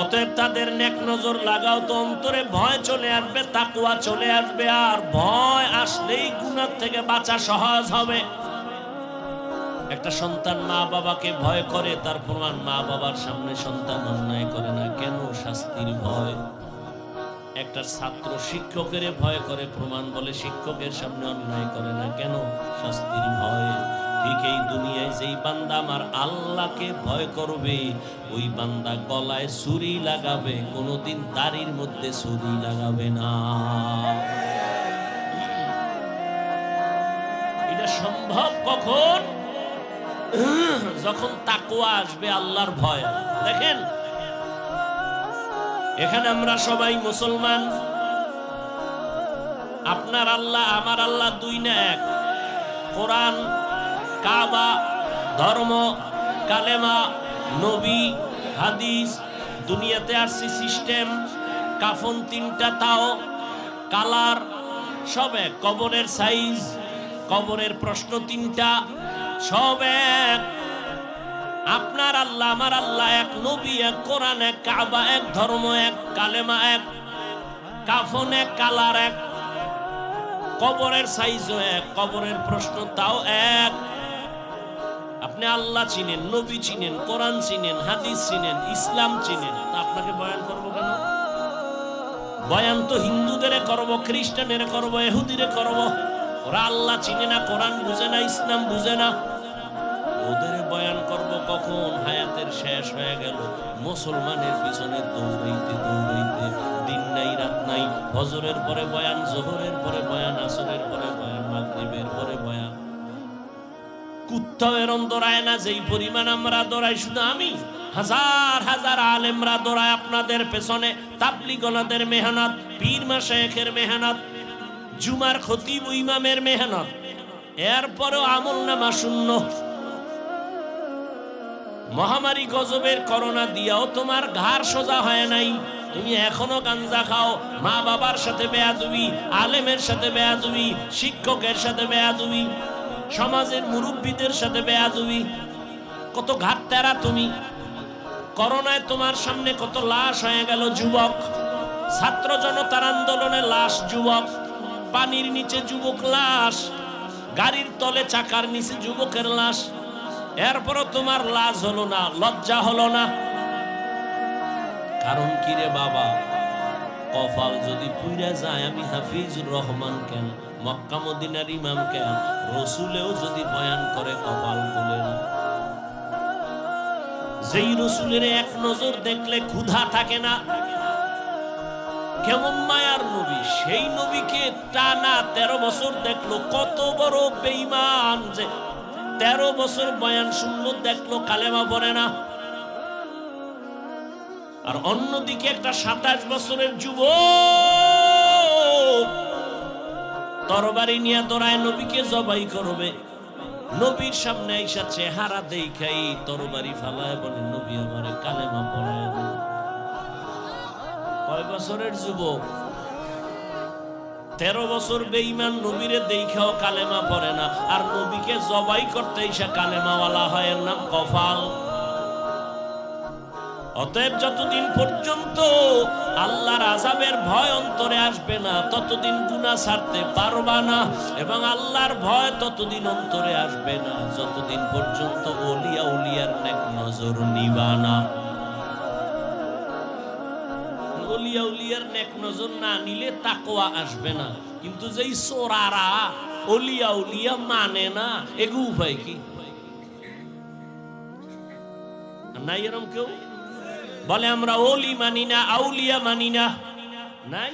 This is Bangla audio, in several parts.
অতএব তাদের নেক নজর লাগাও তো অন্তরে ভয় চলে আসবে, তাকওয়া চলে আসবে। আর ভয় আসলেই গুনাহ থেকে বাঁচা সহজ হবে। একটা সন্তান মা বাবাকে ভয় করে, তার প্রমাণ মা বাবার সামনে সন্তান অন্যায় করে না, কেন? শাস্তির ভয়। একটা ছাত্র শিক্ষকের ভয় করে, প্রমাণ বলে শিক্ষকের সামনে অন্যায় করে না, কেন? শাস্তির ভয়। ঠিক এই দুনিয়ায় যেই বান্দা আমার আল্লাহকে ভয় করবে, ওই বান্দা গলায় ছুরি লাগাবে, কোনোদিন দাড়ির মধ্যে ছুরি লাগাবে না। এটা সম্ভব কখন? যখন তাকওয়া আসবে, আল্লাহর ভয়। দেখেন, এখানে আমরা সবাই মুসলমান। আপনার আল্লাহ আমার আল্লাহ দুই না এক? কোরআন, কাবা, ধর্ম, কালেমা, নবী, হাদিস, দুনিয়াতে আসছি সিস্টেম, কাফন তিনটা, তাও কালার সব এক, কবরের সাইজ, কবরের প্রশ্ন তিনটা, সব এক। আপনার আল্লাহ আমার আল্লাহ এক, নবী এক, কোরআন এক, কাবা এক, ধর্ম এক, কালেমা এক, কাফন এক, কালার এক, কবরের সাইজও এক, কবরের প্রশ্ন তাও এক। আপনি আল্লাহ চিনেন, নবী চিনেন, কোরআন চিনেন, হাদিস চিনেন, ইসলাম চিনেন, তা আপনাকে বয়ান করবো কেন? বয়ান তো হিন্দুদের করব, খ্রিস্টানের করব, ইহুদিরে করব। ওরা আল্লাহ চিনে না, কোরআন বুঝে না, ইসলাম বুঝে না, ওদের বয়ান করব কখন? হায়াতের শেষ হয়ে গেল, মুসলমানের পিছনে দৌড়াইতে দৌড়াইতে, দিন নাই রাত নাই, ফজরের পরে বয়ান, জোহরের পরে বয়ান, আসরের পরে বয়ান, মাগরিবের পরে বয়ান। কুত্তাও এরম দৌড়ায় না যেই পরিমাণ আমরা দৌড়াই। শুধু আমি, হাজার হাজার আলেমরা দৌড়ায় আপনাদের পেছনে। তাবলীগলাদের মেহনত, পীর মাশায়েখের মেহনত, জুমার খতিব ইমামের মেহনত, এরপরেও আমল নামা শূন্য। মহামারী গজবের করোনা দিয়াও তোমার ঘাড় সোজা হয় নাই, তুমি এখনো গাঞ্জা খাও। মা বাবার সাথে বেয়াদবি, আলেমের সাথে বেয়াদবি, শিক্ষকের সাথে বেয়াদবি, সমাজের মুরব্বীদের সাথে বেয়াদবি। কত ঘাট তেরা তুমি। করোনায় তোমার সামনে কত লাশ হয়ে গেল যুবক, ছাত্র জনতার আন্দোলনে লাশ যুবক, পানির নিচে যুবক লাশ, গাড়ির তলে চাকার নিচে যুবকের লাশ। এরপরও তোমার লাজ হলো না, লজ্জা হলো না। কারণ কি রে বাবা? কপাল যদি পুইরা যায়, আমি হাফিজুর রহমান কেন, মক্কা মদিনার ইমাম কেন, রসুলেও যদি বয়ান করে কপাল খুলে না। যেই রসুলের এক নজর দেখলে ক্ষুধা থাকে না, কেমন মায়ার নবী, সেই নবীকে টানা 13 বছর দেখলো। কত বড় বেঈমান যে 13 বছর বয়ান শুনলো, দেখলো কালেমা পড়ে না। আর অন্যদিকে একটা 27 বছরের যুবক তরবারি নিয়ে দৌড়ায় নবীকে জবাই করবে। নবীর সামনে আইসা চেহারা দেখাই তরবারি ফালায় বলে, নবী আমারে কালেমা পড়ায় দেন। কয় বছরের যুবক? 13 বছর বেঈমান, নবীরে দেখাও কালেমা পড়ে না, আর নবীকে জবাই করতে আইসা কালেমাওয়ালা হয়, এর নাম কফাল। অতএব যতদিন পর্যন্ত আল্লাহর আযাবের ভয় অন্তরে আসবে না, ততদিন গুনাহ ছাড়তে পারবা না। এবং আল্লাহর ভয় ততদিন অন্তরে আসবে না যতদিন পর্যন্ত ওলিয়া উলিয়ার নেক নজর নিবা না। ওলিয়া উলিয়ার নেক নজর না নিলে তাকওয়া আসবে না। কিন্তু যেই চোরারা ওলিয়া উলিয়া মানে না, এগু উপায় কি? নাই এরকম কেউ বলে আমরা ওলি মানি না, আউলিয়া মানি না? নাই।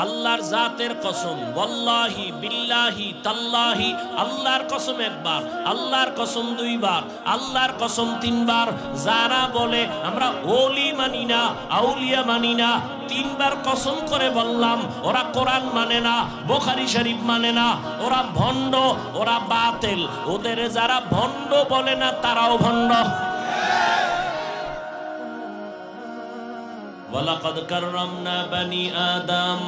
আল্লাহর জাতের কসম, ওয়াল্লাহি বিল্লাহি তাল্লাহি, আল্লাহর কসম একবার, আল্লাহর কসম দুইবার, আল্লাহর কসম তিনবার। যারা বলে আমরা ওলি মানি না, আউলিয়া মানি না, 3 বার কসম করে বললাম, ওরা কোরআন মানে না, বুখারী শরীফ মানে না, ওরা ভণ্ড, ওরা বাতিল। ওদের যারা ভণ্ড বলে না, তারাও ভণ্ড। وَلَقَدْ كَرَّمْنَا بَنِي آدَمَ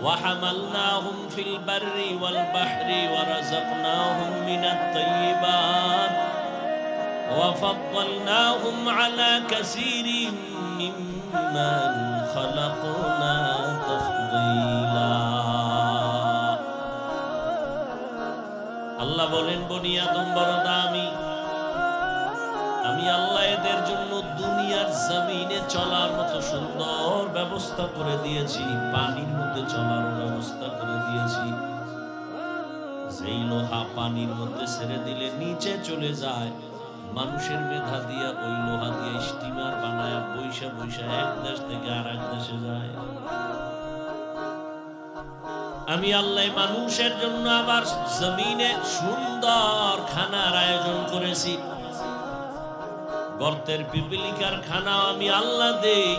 وَحَمَلْنَاهُمْ فِي الْبَرِّ وَالْبَحْرِ وَرَزَقْنَاهُمْ مِنَ الطَّيِّبَاتِ وفضلناهم على كثير ممن خلقنا تفضيلا আল্লাহ বলেন বনি আদম বড় দামি আমি আল্লাহ এদের জন্য দুনিয়ার জমিনে চলার মতো সুন্দর ব্যবস্থা করে দিয়েছি পানির মধ্যে চলার ব্যবস্থা করে দিয়েছি যেই লোহা পানির মধ্যে ছেড়ে দিলে নিচে চলে যায় মানুষের মেধা দিয়া ওই লোহা দিয়ে স্টিমার বানায় বৈশা বৈশা এক দেশ থেকে আর এক দেশে যায় আমি আল্লাহ মানুষের জন্য আবার জমিনে সুন্দর খানার আয়োজন করেছি গর্তের পিপিলিকার খানা আমি আল্লাহ দেই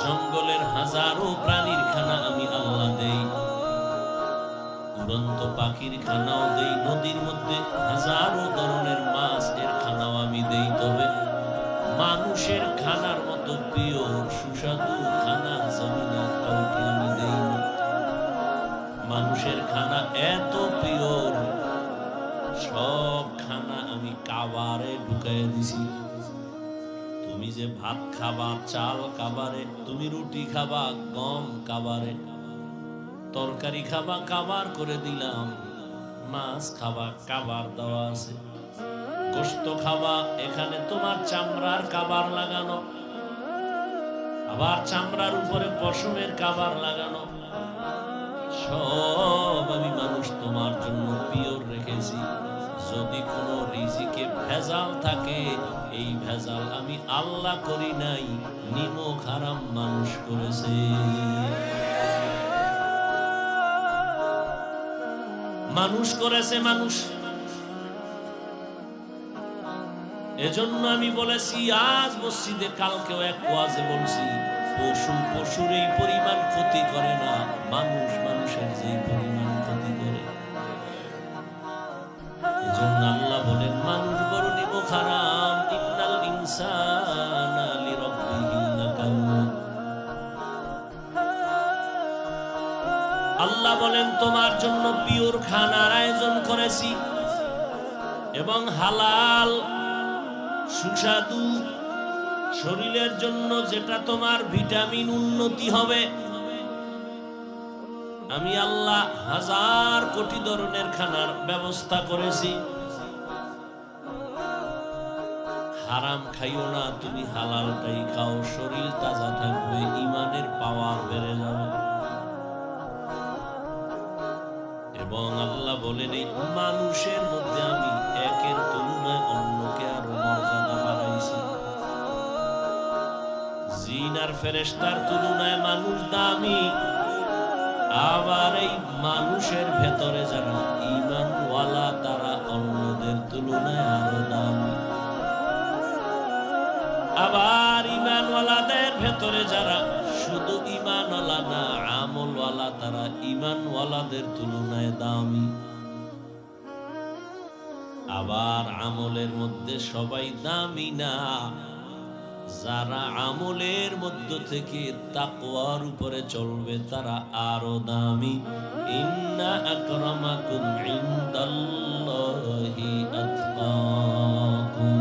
জঙ্গলের হাজারো প্রাণীর খানা আমি আল্লাহ দেই উড়ন্ত পাখির খানাও দেই নদীর মধ্যে হাজারো ধরনের মাছ এর খানাও আমি দেই তবে মানুষের খানার মতো প্রিয় সুস্বাদু খানা জমিনে কাউকে আমি দেই না মানুষের খানা এত প্রিয় সব খানা আমি কাবারে ঢুকাইয়া দিছি তুমি যে ভাত খাবা চাল কাবারে তুমি রুটি খাবা গম কাবারে তরকারি খাবা কাবার করে দিলাম মাছ খাবা কাবার দেওয়া আছে গোশত খাবা এখানে তোমার চামড়ার কাবার লাগানো আবার চামড়ার উপরে পশমের কাবার লাগানো সব আমি মানুষ তোমার জন্য পিওর রেখেছি যদি কোনো রিজিকে ভেজাল থাকে এই ভেজাল আমি আল্লাহ করি নাই নিমক হারাম মানুষ করেছে মানুষ করেছে মানুষ এজন্য আমি বলেছি আজ মসজিদে কালকেও এক ওয়াজে বলছি পশুর এই পরিমাণ ক্ষতি করে না মানুষ মানুষের যে পরিমাণ ক্ষতি করে এজন্য আল্লাহ বলেন মানুষ বড় নিমক হারাম ইন্নাল ইনসানা লিরাব্বিহি লাকানুদ আল্লাহ বলেন তোমার জন্য পিওর খানার আয়োজন করেছি এবং হালাল সুস্বাদু শরীরের জন্য যেটা তোমার ভিটামিন উন্নতি হবে আমি আল্লাহ হাজার কোটি ধরনের খানার ব্যবস্থা করেছি হারাম খাইও না তুমি হালালটাই খাও শরীর তাজা থাকবে ইমানের পাওয়ার বেড়ে যাবে এবং আল্লাহ বলেন এই মানুষের মধ্যে আমি একের তুলনায় অন্যকে আরো মর্যাদা বাড়াইছি জিন আর ফেরেশতার তুলনায় মানুষ দামি আবার এই মানুষের ভেতরে যারা ঈমানওয়ালা তারা অন্যদের তুলনায় আরো দামি আবার ঈমানওয়ালাদের ভেতরে যারা শুধু ঈমানওয়ালা না আমলওয়ালা তারা ঈমানওয়ালাদের তুলনায় দামি আবার আমলের মধ্যে সবাই দামি না যারা আমলের মধ্য থেকে তাকওয়ার উপরে চলবে তারা আরো দামি ইন্না আকরামাকুম ইনদাল্লাহি আতকাকুম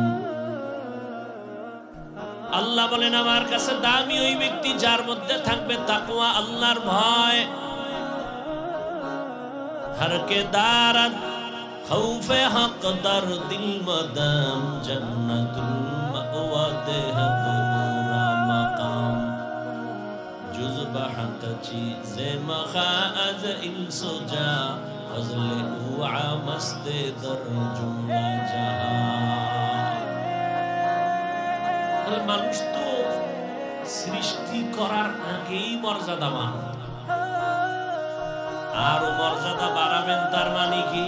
আল্লাহ বলেন আমার কাছে দামি ওই ব্যক্তি যার মধ্যে থাকবে তাকওয়া আল্লাহর ভয় হর কে দারাত খৌফে হক দর দিল মদাম জান্নাতুল মাওয়া দেহত মুরা মাকাম জুজবা হাতাচি জে মখাজ ইনসুজা ফজলে উআ মস্তে দর জুমলা জাহান মানুষ তো সৃষ্টি করার আগেই মর্যাদাবান আরো মর্যাদা বাড়াবেন তার মানে কি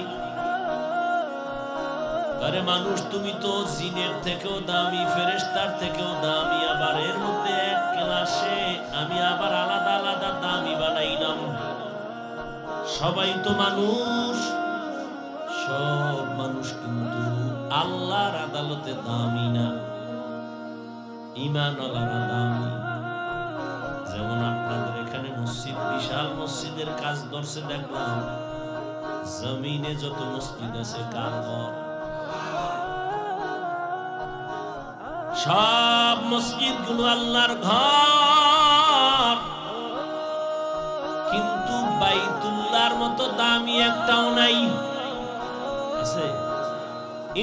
আরে মানুষ তুমি তো জিনের থেকেও দামি ফেরেশতার থেকেও দামি আবার এর মধ্যে এক ক্লাসে আমি আবার আলাদা আলাদা দামি বানাইলাম সবাই তো মানুষ সব মানুষ কিন্তু আল্লাহর আদালতে দামি না ঈমানওয়ালারা দামি যেমন আপনাদের এখানে মসজিদ বিশাল মসজিদের কাজ ধরছে দেখলাম জমিনে যত মসজিদ আছে কার ঘর সব মসজিদ গুলো আল্লাহর ঘর, কিন্তু বাইতুল্লাহর মতো দামি একটাও নাই। আছে?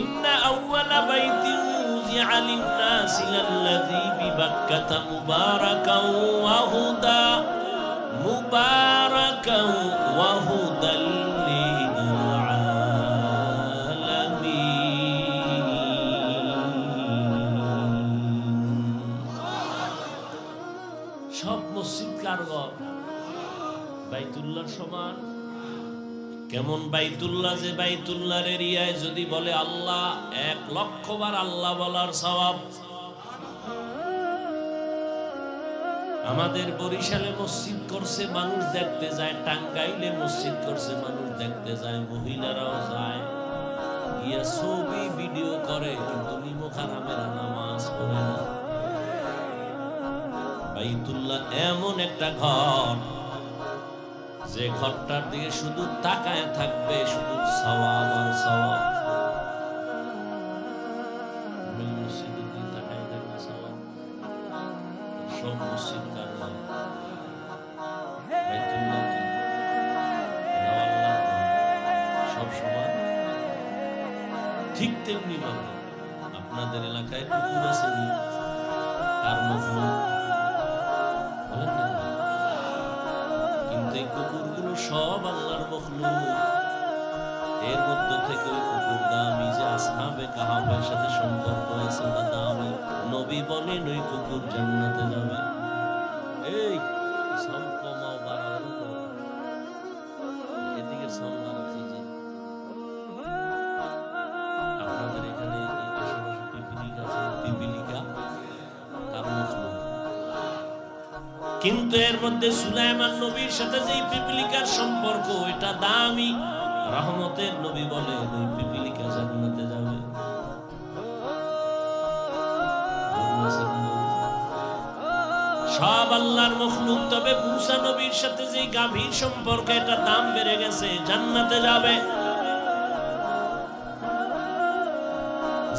ইন্না আউওয়ালা বাইতিন উযিআ লিন-নাসি লাল্লাযী বিবাক্কাতা মুবারাকাও ওয়া হুদা মুবারাকাও ওয়া হুদাল লিল আলামিন। সব মসজিদ কার ঘর? বাইতুল্লাহর সমান। কেমন বাইতুল্লাহ? যে বাইতুল্লাহর এরিয়ায় যদি বলে আল্লাহ, 1,00,000 বার আল্লাহ বলার সওয়াব। আমাদের বরিশালে মসজিদ করছে, মানুষ দেখতে যায়। টাঙ্গাইলে মসজিদ করছে, মানুষ দেখতে যায়। মহিলারাও যায়, গিয়া ছবি ভিডিও করে, কিন্তু নিমক হারামেরা নামাজ পড়ে না। বাইতুল্লাহ এমন একটা ঘর, যে ঘরটার দিকে শুধু তাকায় থাকবে, শুধু সওয়াব আর সওয়াব। মসজিদের দিকে তাকায় থাকবে সওয়াব। সব মসজিদ কার ঘর? বাইতুল্লাহ কি? সব সমান। ঠিক তেমনি ভাবে আপনাদের এলাকায় কুকুর আছে, কার মখলুক? কিন্তু এই কুকুরগুলো সব আল্লাহর মখলুক। এর মধ্য থেকে ওই কুকুর দামি, যে আসহাবে কাহাফের সাথে সম্পর্ক আছে না দামি। নবী বলেন ওই কুকুর জান্নাতে যাবে। এই সাউন্ড কমাও, বাড়াও, এদিকে সাউন্ড বাড়াচ্ছি। যে আপনাদের এখানে আশেপাশে পিপিলিকা আছে, পিপিলিকা তার মখলুক। কিন্তু এর মধ্যে সুলাইমান নবীর সাথে যে পিপিলিকার সম্পর্ক, এটা দামি। রহমতের নবী বলে ওই পিপিলিকা জান্নাতে যাবে। সব আল্লাহর মখলুক। তবে মুসা নবীর সাথে যে গাভীর সম্পর্ক, এটা দাম বেড়ে গেছে, জান্নাতে যাবে।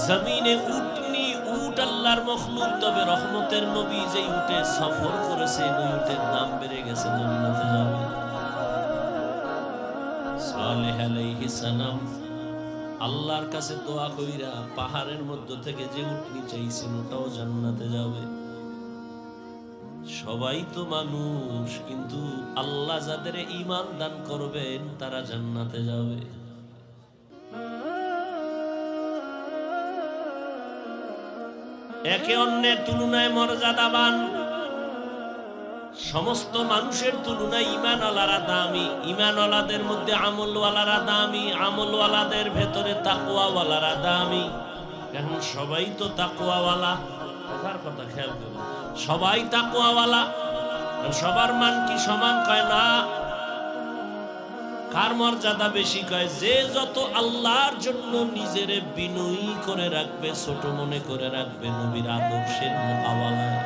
জমিনে উটনি, উট আল্লাহর মখলুক। তবে রহমতের নবী যে উটে সফর করেছে, ওই উটের দাম বেড়ে গেছে, জান্নাতে যাবে। সালেহ আলাইহিস সালাম আল্লাহর কাছে দোয়া কইরা পাহাড়ের মধ্য থেকে যে উটনি চাইছেন, ওটাও জান্নাতে যাবে। সবাই তো মানুষ, কিন্তু আল্লাহ যাদের ঈমান দান করবেন, তারা জান্নাতে যাবে। একে অন্যের তুলনায় মর্যাদাবান। সমস্ত মানুষের তুলনায় ঈমানওয়ালারা দামি। ঈমানওয়ালাদের মধ্যে আমলওয়ালারা দামি। আমলওয়ালাদের ভেতরে তাকওয়াওয়ালারা দামি। এখন সবাই তো তাকওয়াওয়ালা। কথার কথা খেয়াল করুন, সবাই তাকওয়াওয়ালা। সবার মান কি সমান? কয় না। কার মর্যাদা বেশি? কয় যে যত আল্লাহর জন্য নিজের বিনয়ী করে রাখবে, ছোট মনে করে রাখবে, নবীর আদর্শের মোকাবেলায়,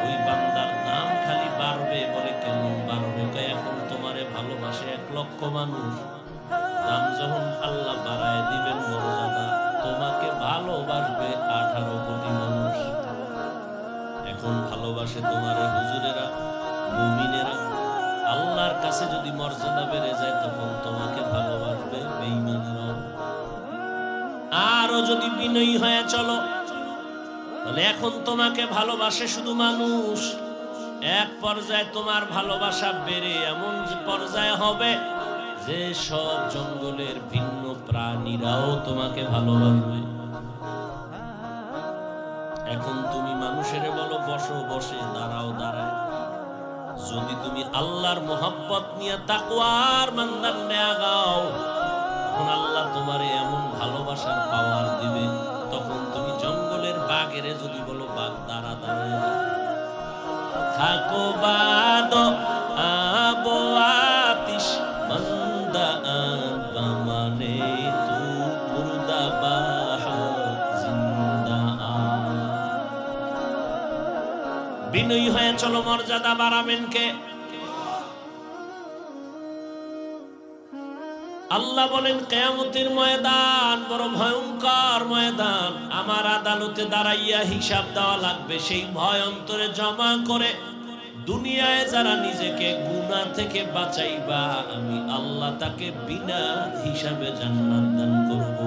ওই বান্দার দাম খালি বাড়বে। বলে কেমন বাড়বে? কয় এখন তোমারে ভালোবাসে 1,00,000 মানুষ, দাম যখন আল্লাহ বাড়ায় দিবেন মর্যাদা, তোমাকে ভালোবাসবে 18 কোটি মানুষ। এখন ভালোবাসে তোমারে হুজুরেরা, মুমিনেরা। আল্লাহর কাছে যদি মর্যাদা বেড়ে যায়, তখন তোমাকে ভালোবাসবে বেঈমানেরাও। আরো যদি বিনয়ী হয়ে চলো, তাহলে এখন তোমাকে ভালোবাসে শুধু মানুষ। এক পর্যায়ে তোমার ভালোবাসা বেড়ে এমন পর্যায়ে হবে যে সব জঙ্গলের ভিন্ন প্রাণীরাও তোমাকে ভালোবাসবে। এখন তুমি মানুষের বলো বসো, বসে, দাঁড়াও, দাঁড়ায়। যদি তুমি আল্লাহর মোহাব্বত নিয়ে তাকওয়ার মানদণ্ডে আগাও, তখন আল্লাহ তোমারে এমন ভালোবাসার পাওয়ার দিবে। তখন তুমি জঙ্গলের বাঘেরে যদি বলো বাঘ দাঁড়া, দাঁড়ায় থাকো, বাদ আবো আতিশ মন্দা মানে তু মুর্দা বাহা জিন্দা। বিনয়ী হয়ে চলো, মর্যাদা বাড়াবেন কে? আল্লাহ বলেন কিয়ামতের ময়দান বড় ভয়ঙ্কর ময়দান, আমার আদালতে দাঁড়াইয়া হিসাব দেওয়া লাগবে। সেই ভয় অন্তরে জমা করে দুনিয়ায় যারা নিজেকে গুনাহ থেকে বাঁচাইবা, আমি আল্লাহ তাকে বিনা হিসাবে জান্নাত দান করব।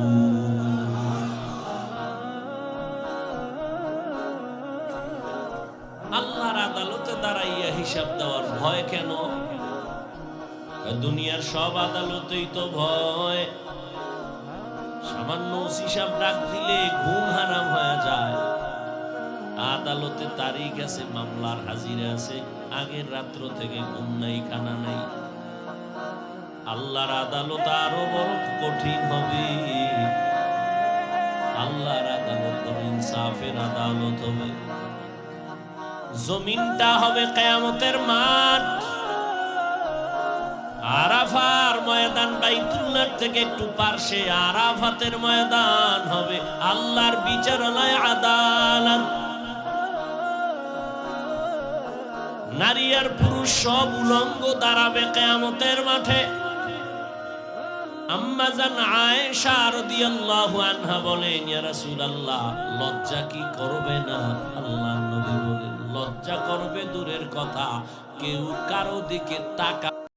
আল্লাহর আদালতে দাঁড়াইয়া হিসাব দেওয়ার ভয় কেন? দুনিয়ার সব আদালতেই তো ভয়। সামান্য হিসাব ডাক দিলে ঘুম হারাম হয়ে যায়। আদালতে তারিখ আছে, মামলার হাজিরা আছে, আগের রাত্র থেকে ঘুম নাই, খানা নাই। আল্লাহর আদালত আরো বড় কঠিন হবে। আল্লাহর আদালত ইনসাফের আদালত হবে। জমিনটা হবে কিয়ামতের মাঠ। আরাফার ময়দান বাইতুল্লাহ থেকে একটু পার্শ্বে আরাফাতের ময়দান হবে। আল্লাহর বিচারালয়, আদালত। নারী আর পুরুষ সব উলঙ্গ দাঁড়াবে কিয়ামতের মাঠে। আম্মা জান আয়েশা রাদিয়াল্লাহু আনহা বলেন, ইয়া রাসূলুল্লাহ, লজ্জা কি করবে না? আল্লাহর নবী বলেন, লজ্জা করবে দূরের কথা, কেউ কারো দিকে তাকা